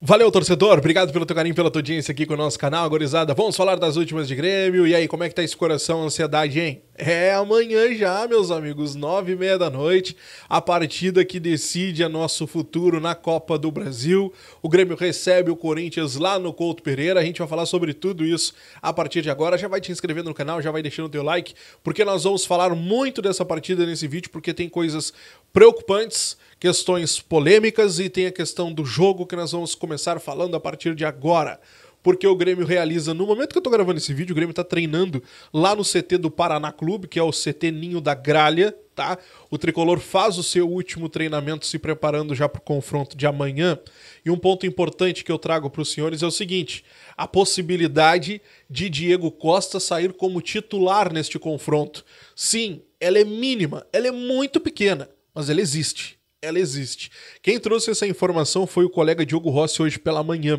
Valeu, torcedor. Obrigado pelo teu carinho, pela tua audiência aqui com o nosso canal, gurizada. Vamos falar das últimas de Grêmio. E aí, como é que tá esse coração, ansiedade, hein? É amanhã já, meus amigos, 9h30 da noite, a partida que decide a nosso futuro na Copa do Brasil. O Grêmio recebe o Corinthians lá no Couto Pereira. A gente vai falar sobre tudo isso a partir de agora. Já vai te inscrevendo no canal, já vai deixando o teu like, porque nós vamos falar muito dessa partida nesse vídeo, porque tem coisas preocupantes, questões polêmicas e tem a questão do jogo que nós vamos começar falando a partir de agora. Porque o Grêmio realiza, no momento que eu tô gravando esse vídeo, o Grêmio tá treinando lá no CT do Paraná Clube, que é o CT Ninho da Gralha, tá? O Tricolor faz o seu último treinamento se preparando já pro confronto de amanhã. E um ponto importante que eu trago para os senhores é o seguinte: a possibilidade de Diego Costa sair como titular neste confronto. Sim, ela é mínima, ela é muito pequena, mas ela existe. Ela existe. Quem trouxe essa informação foi o colega Diogo Rossi hoje pela manhã.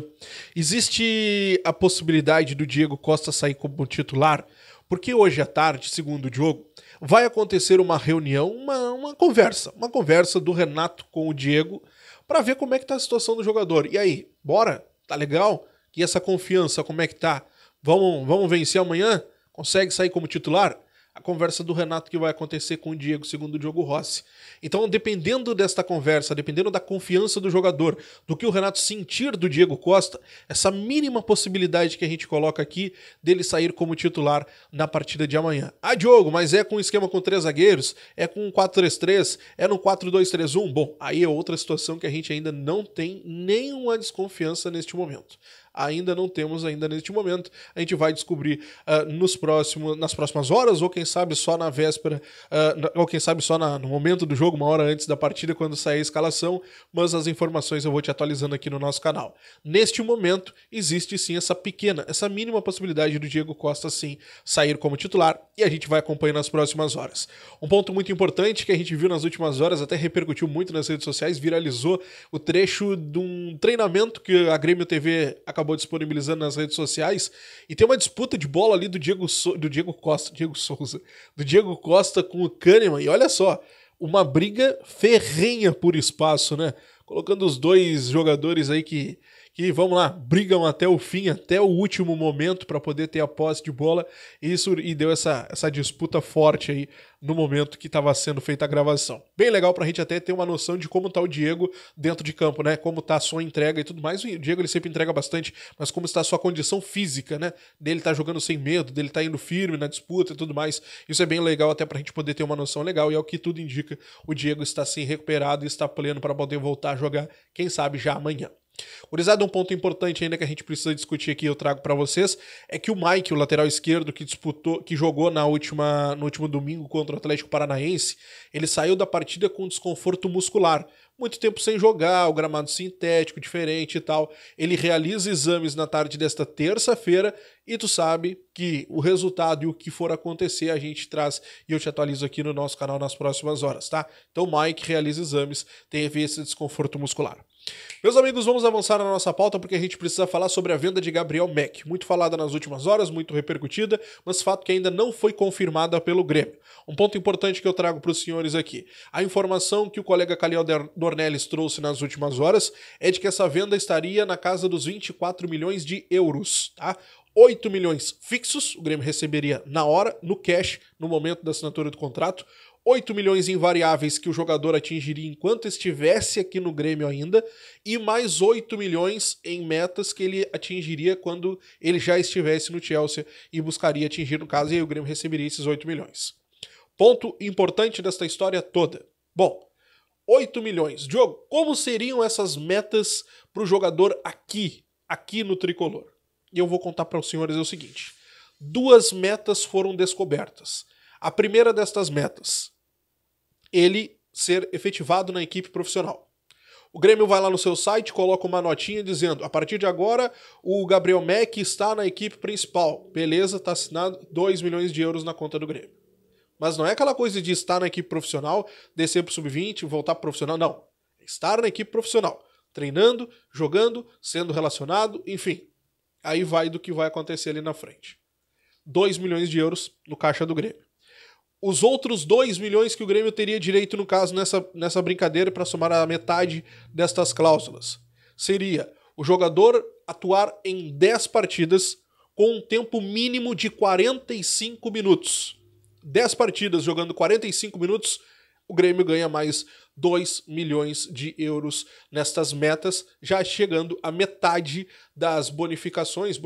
Existe a possibilidade do Diego Costa sair como titular, porque hoje à tarde, segundo o Diogo, vai acontecer uma reunião, uma conversa do Renato com o Diego para ver como é que tá a situação do jogador. E aí, bora? Tá legal? E essa confiança, como é que tá? Vamos vencer amanhã? Consegue sair como titular? A conversa do Renato que vai acontecer com o Diego, segundo o Diogo Rossi. Então, dependendo desta conversa, dependendo da confiança do jogador, do que o Renato sentir do Diego Costa, essa mínima possibilidade que a gente coloca aqui dele sair como titular na partida de amanhã. Ah, Diogo, mas é com um esquema com 3 zagueiros? É com um 4-3-3? É no 4-2-3-1? Bom, aí é outra situação que a gente ainda não tem nenhuma desconfiança neste momento. Ainda não temos neste momento. A gente vai descobrir nas próximas horas, ou quem sabe só na véspera, ou quem sabe só no momento do jogo, uma hora antes da partida, quando sair a escalação, mas as informações eu vou te atualizando aqui no nosso canal. Neste momento, existe sim essa mínima possibilidade do Diego Costa sim sair como titular, e a gente vai acompanhando nas próximas horas. Um ponto muito importante que a gente viu nas últimas horas, até repercutiu muito nas redes sociais, viralizou o trecho de um treinamento que a Grêmio TV acabou disponibilizando nas redes sociais, e tem uma disputa de bola ali do Diego Costa com o Kahneman, e olha só, uma briga ferrenha por espaço, né? Colocando os dois jogadores aí que vamos lá, brigam até o fim, até o último momento para poder ter a posse de bola, e deu essa disputa forte aí no momento que estava sendo feita a gravação. Bem legal pra gente até ter uma noção de como tá o Diego dentro de campo, né? Como tá a sua entrega e tudo mais. O Diego ele sempre entrega bastante, mas como está a sua condição física, né? Dele tá jogando sem medo, dele tá indo firme na disputa e tudo mais. Isso é bem legal até pra gente poder ter uma noção legal, e é o que tudo indica. O Diego está sim recuperado e está pleno para poder voltar a jogar, quem sabe já amanhã. Gurizada, um ponto importante ainda que a gente precisa discutir aqui, eu trago para vocês, é que o Mike, o lateral esquerdo que jogou no último domingo contra o Atlético Paranaense, ele saiu da partida com desconforto muscular. Muito tempo sem jogar, o gramado sintético, diferente e tal. Ele realiza exames na tarde desta terça-feira e tu sabe que o resultado e o que for acontecer a gente traz e eu te atualizo aqui no nosso canal nas próximas horas, tá? Então o Mike realiza exames, teve esse desconforto muscular. Meus amigos, vamos avançar na nossa pauta porque a gente precisa falar sobre a venda de Gabriel Mack. Muito falada nas últimas horas, muito repercutida, mas fato que ainda não foi confirmada pelo Grêmio. Um ponto importante que eu trago para os senhores aqui. A informação que o colega Calil Dornelles trouxe nas últimas horas é de que essa venda estaria na casa dos 24 milhões de euros, tá? 8 milhões fixos, o Grêmio receberia na hora, no cash, no momento da assinatura do contrato. 8 milhões em variáveis que o jogador atingiria enquanto estivesse aqui no Grêmio ainda, e mais 8 milhões em metas que ele atingiria quando ele já estivesse no Chelsea e buscaria atingir, no caso, e aí o Grêmio receberia esses 8 milhões. Ponto importante desta história toda. Bom, 8 milhões. Diogo, como seriam essas metas para o jogador aqui no Tricolor? E eu vou contar para os senhores o seguinte. 2 metas foram descobertas. A primeira destas metas, ele ser efetivado na equipe profissional. O Grêmio vai lá no seu site, coloca uma notinha dizendo: a partir de agora, o Gabriel Mack está na equipe principal. Beleza, está assinado 2 milhões de euros na conta do Grêmio. Mas não é aquela coisa de estar na equipe profissional, descer pro sub-20, voltar pro profissional, não. É estar na equipe profissional, treinando, jogando, sendo relacionado, enfim. Aí vai do que vai acontecer ali na frente. 2 milhões de euros no caixa do Grêmio. Os outros 2 milhões que o Grêmio teria direito, no caso, nessa brincadeira, para somar a metade destas cláusulas, seria O jogador atuar em 10 partidas com um tempo mínimo de 45 minutos. 10 partidas jogando 45 minutos, o Grêmio ganha mais 2 milhões de euros nestas metas, já chegando à metade das bonificações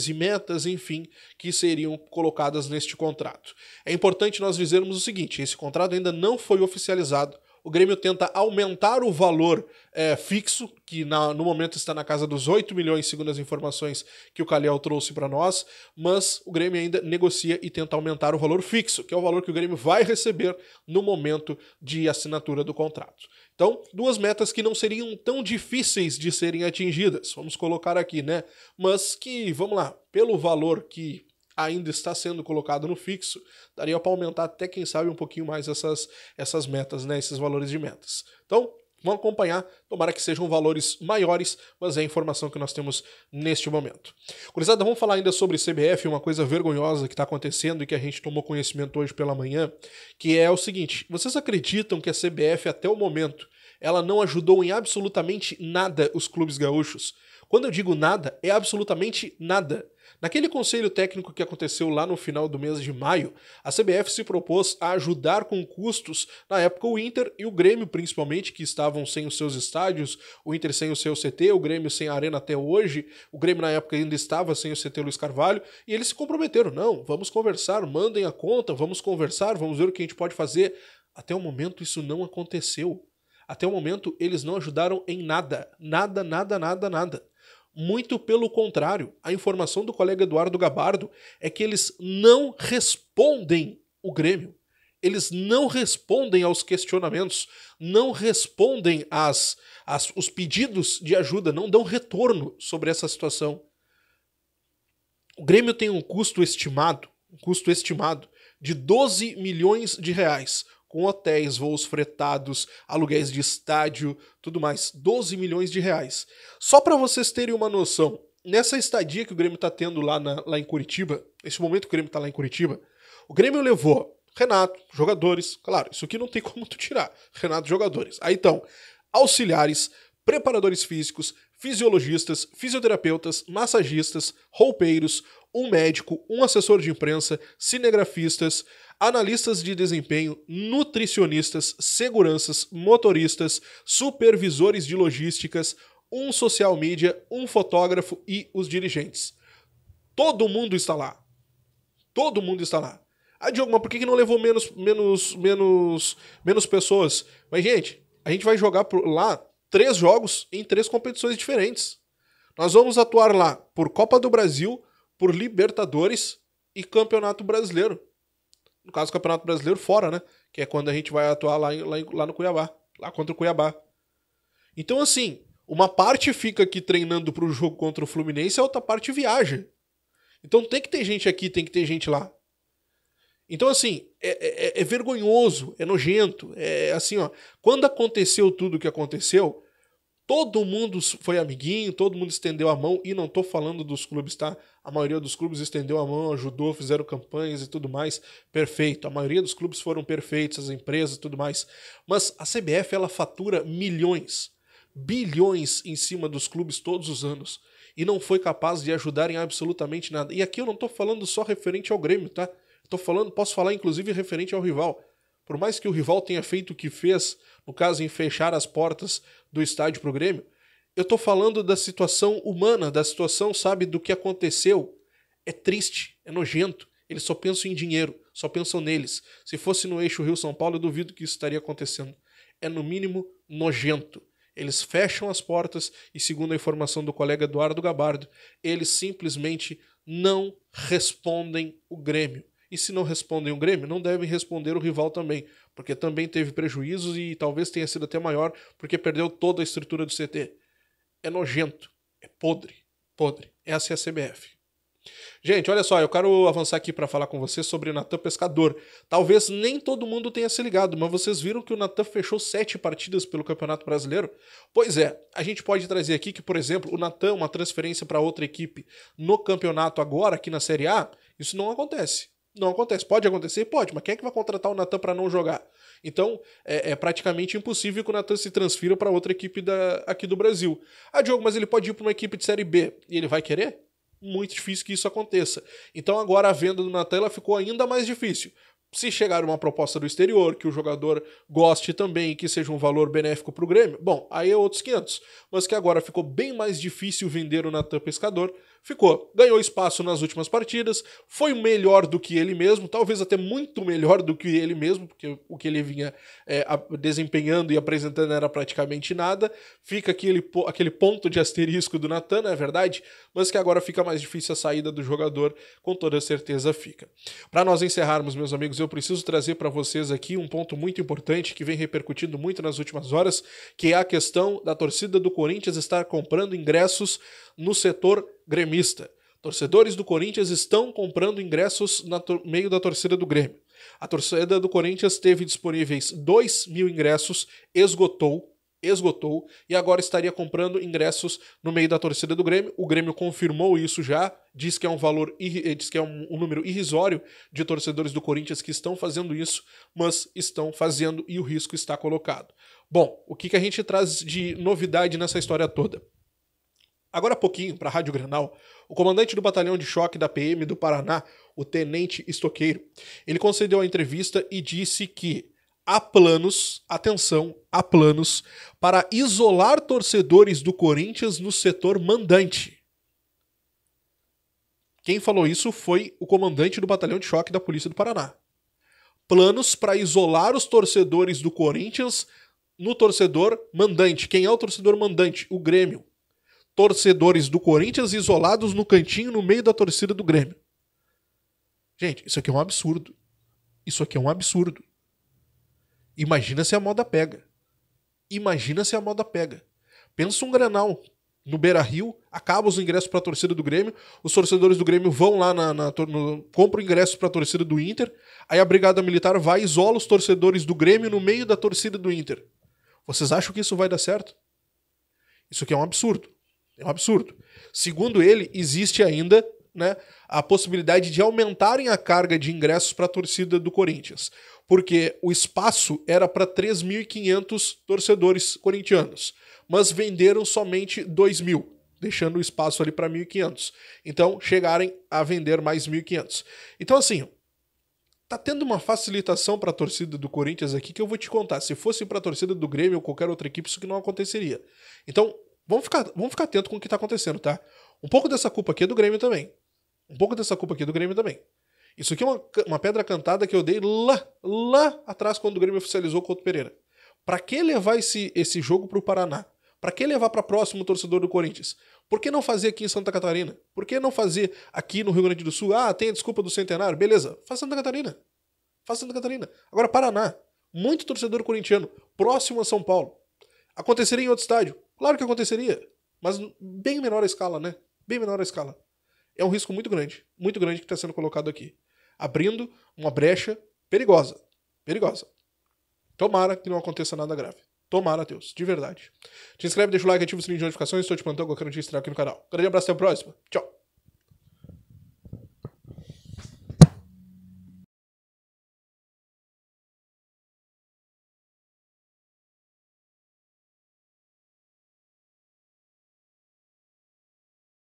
e metas, enfim, que seriam colocadas neste contrato. É importante nós dizermos o seguinte, esse contrato ainda não foi oficializado. O Grêmio tenta aumentar o valor fixo, que no momento está na casa dos 8 milhões, segundo as informações que o Calhau trouxe para nós, mas o Grêmio ainda negocia e tenta aumentar o valor fixo, que é o valor que o Grêmio vai receber no momento de assinatura do contrato. Então, duas metas que não seriam tão difíceis de serem atingidas, vamos colocar aqui, né? Mas que, vamos lá, pelo valor que ainda está sendo colocado no fixo, daria para aumentar até, quem sabe, um pouquinho mais essas metas, né, esses valores de metas. Então, vamos acompanhar, tomara que sejam valores maiores, mas é a informação que nós temos neste momento. Gurizada, vamos falar ainda sobre CBF, uma coisa vergonhosa que está acontecendo e que a gente tomou conhecimento hoje pela manhã, que é o seguinte, vocês acreditam que a CBF, até o momento, ela não ajudou em absolutamente nada os clubes gaúchos? Quando eu digo nada, é absolutamente nada. Naquele conselho técnico que aconteceu lá no final do mês de maio, a CBF se propôs a ajudar com custos, na época o Inter e o Grêmio principalmente, que estavam sem os seus estádios, o Inter sem o seu CT, o Grêmio sem a arena até hoje, o Grêmio na época ainda estava sem o CT Luiz Carvalho, e eles se comprometeram, não, vamos conversar, mandem a conta, vamos conversar, vamos ver o que a gente pode fazer. Até o momento isso não aconteceu. Até o momento eles não ajudaram em nada, nada, nada, nada, nada. Muito pelo contrário, a informação do colega Eduardo Gabardo é que eles não respondem o Grêmio. Eles não respondem aos questionamentos, não respondem os pedidos de ajuda, não dão retorno sobre essa situação. O Grêmio tem um custo estimado de 12 milhões de reais, com hotéis, voos fretados, aluguéis de estádio, tudo mais, 12 milhões de reais. Só para vocês terem uma noção, nessa estadia que o Grêmio está tendo lá em Curitiba, nesse momento que o Grêmio está lá em Curitiba, o Grêmio levou Renato, jogadores, claro, isso aqui não tem como tu tirar, Renato, jogadores. Aí então, auxiliares, preparadores físicos, fisiologistas, fisioterapeutas, massagistas, roupeiros, um médico, um assessor de imprensa, cinegrafistas, analistas de desempenho, nutricionistas, seguranças, motoristas, supervisores de logísticas, um social media, um fotógrafo e os dirigentes. Todo mundo está lá. Todo mundo está lá. Ah, Diogo, mas por que não levou menos pessoas? Mas, gente, a gente vai jogar lá 3 jogos em 3 competições diferentes. Nós vamos atuar lá por Copa do Brasil, por Libertadores e Campeonato Brasileiro. No caso, o Campeonato Brasileiro fora, né? Que é quando a gente vai atuar lá no Cuiabá. Lá contra o Cuiabá. Então, assim, uma parte fica aqui treinando pro jogo contra o Fluminense, a outra parte viaja. Então tem que ter gente aqui, tem que ter gente lá. Então, assim, é vergonhoso, é nojento. É assim, ó. Quando aconteceu tudo o que aconteceu, todo mundo foi amiguinho, todo mundo estendeu a mão, e não tô falando dos clubes, tá? A maioria dos clubes estendeu a mão, ajudou, fizeram campanhas e tudo mais, perfeito. A maioria dos clubes foram perfeitos, as empresas e tudo mais. Mas a CBF, ela fatura milhões, bilhões em cima dos clubes todos os anos, e não foi capaz de ajudar em absolutamente nada. E aqui eu não tô falando só referente ao Grêmio, tá? Posso falar inclusive referente ao rival. Por mais que o rival tenha feito o que fez, no caso em fechar as portas do estádio pro Grêmio, eu tô falando da situação humana, da situação, sabe, do que aconteceu. É triste, é nojento. Eles só pensam em dinheiro, só pensam neles. Se fosse no eixo Rio-São Paulo, eu duvido que isso estaria acontecendo. É no mínimo nojento. Eles fecham as portas e, segundo a informação do colega Eduardo Gabardo, eles simplesmente não respondem o Grêmio. E se não respondem o Grêmio, não devem responder o rival também, porque também teve prejuízos e talvez tenha sido até maior, porque perdeu toda a estrutura do CT. É nojento, é podre, podre. Essa é a CBF. Gente, olha só, eu quero avançar aqui para falar com vocês sobre o Natan Pescador. Talvez nem todo mundo tenha se ligado, mas vocês viram que o Natan fechou 7 partidas pelo Campeonato Brasileiro? Pois é, a gente pode trazer aqui que, por exemplo, o Natan, uma transferência para outra equipe no campeonato agora, aqui na Série A, isso não acontece. Não acontece. Pode acontecer? Pode, mas quem é que vai contratar o Natan para não jogar? Então, é praticamente impossível que o Natan se transfira para outra equipe aqui do Brasil. Ah, Diogo, mas ele pode ir para uma equipe de Série B. E ele vai querer? Muito difícil que isso aconteça. Então agora a venda do Natan ela ficou ainda mais difícil. Se chegar uma proposta do exterior, que o jogador goste também, que seja um valor benéfico para o Grêmio, bom, aí é outros 500. Mas que agora ficou bem mais difícil vender o Natan Pescador, ficou. Ganhou espaço nas últimas partidas, foi melhor do que ele mesmo, talvez até muito melhor do que ele mesmo, porque o que ele vinha desempenhando e apresentando era praticamente nada. Fica aquele ponto de asterisco do Natan, não é verdade? Mas que agora fica mais difícil a saída do jogador, com toda certeza fica. Para nós encerrarmos, meus amigos, eu preciso trazer para vocês aqui um ponto muito importante que vem repercutindo muito nas últimas horas, que é a questão da torcida do Corinthians estar comprando ingressos no setor gremista. Torcedores do Corinthians estão comprando ingressos no meio da torcida do Grêmio. A torcida do Corinthians teve disponíveis 2.000 ingressos, esgotou, e agora estaria comprando ingressos no meio da torcida do Grêmio. O Grêmio confirmou isso já, diz que é um número irrisório de torcedores do Corinthians que estão fazendo isso, mas estão fazendo e o risco está colocado. Bom, o que a gente traz de novidade nessa história toda? Agora há pouquinho, para a Rádio Grenal, o comandante do batalhão de choque da PM do Paraná, o Tenente Estoqueiro, ele concedeu a entrevista e disse que há planos, atenção, há planos para isolar torcedores do Corinthians no setor mandante. Quem falou isso foi o comandante do batalhão de choque da Polícia do Paraná. Planos para isolar os torcedores do Corinthians no torcedor mandante. Quem é o torcedor mandante? O Grêmio. Torcedores do Corinthians isolados no cantinho no meio da torcida do Grêmio. Gente, isso aqui é um absurdo. Isso aqui é um absurdo. Imagina se a moda pega. Imagina se a moda pega. Pensa um Grenal no Beira-Rio, acaba os ingressos para a torcida do Grêmio, os torcedores do Grêmio vão lá, compram ingressos para a torcida do Inter, aí a Brigada Militar vai e isola os torcedores do Grêmio no meio da torcida do Inter. Vocês acham que isso vai dar certo? Isso aqui é um absurdo. É um absurdo. Segundo ele, existe ainda, né, a possibilidade de aumentarem a carga de ingressos para a torcida do Corinthians, porque o espaço era para 3.500 torcedores corintianos, mas venderam somente 2.000, deixando o espaço ali para 1.500. Então, chegarem a vender mais 1.500. Então, assim, tá tendo uma facilitação para a torcida do Corinthians aqui que eu vou te contar. Se fosse para a torcida do Grêmio ou qualquer outra equipe, isso que não aconteceria. Então, vamos ficar atento com o que tá acontecendo, tá? Um pouco dessa culpa aqui é do Grêmio também. Isso aqui é uma pedra cantada que eu dei lá atrás quando o Grêmio oficializou o Couto Pereira. Pra que levar esse jogo pro Paraná? Pra que levar pra próximo o torcedor do Corinthians? Por que não fazer aqui em Santa Catarina? Por que não fazer aqui no Rio Grande do Sul? Ah, tem a desculpa do centenário. Beleza, faz Santa Catarina. Agora, Paraná. Muito torcedor corintiano, próximo a São Paulo. Aconteceria em outro estádio? Claro que aconteceria. Mas bem menor a escala, né? Bem menor a escala. É um risco muito grande que está sendo colocado aqui. Abrindo uma brecha perigosa. Tomara que não aconteça nada grave. Tomara, Deus, de verdade. Te inscreve, deixa o like, ativa o sininho de notificações. Estou te plantando qualquer notícia aqui no canal. Grande abraço, até a próxima. Tchau.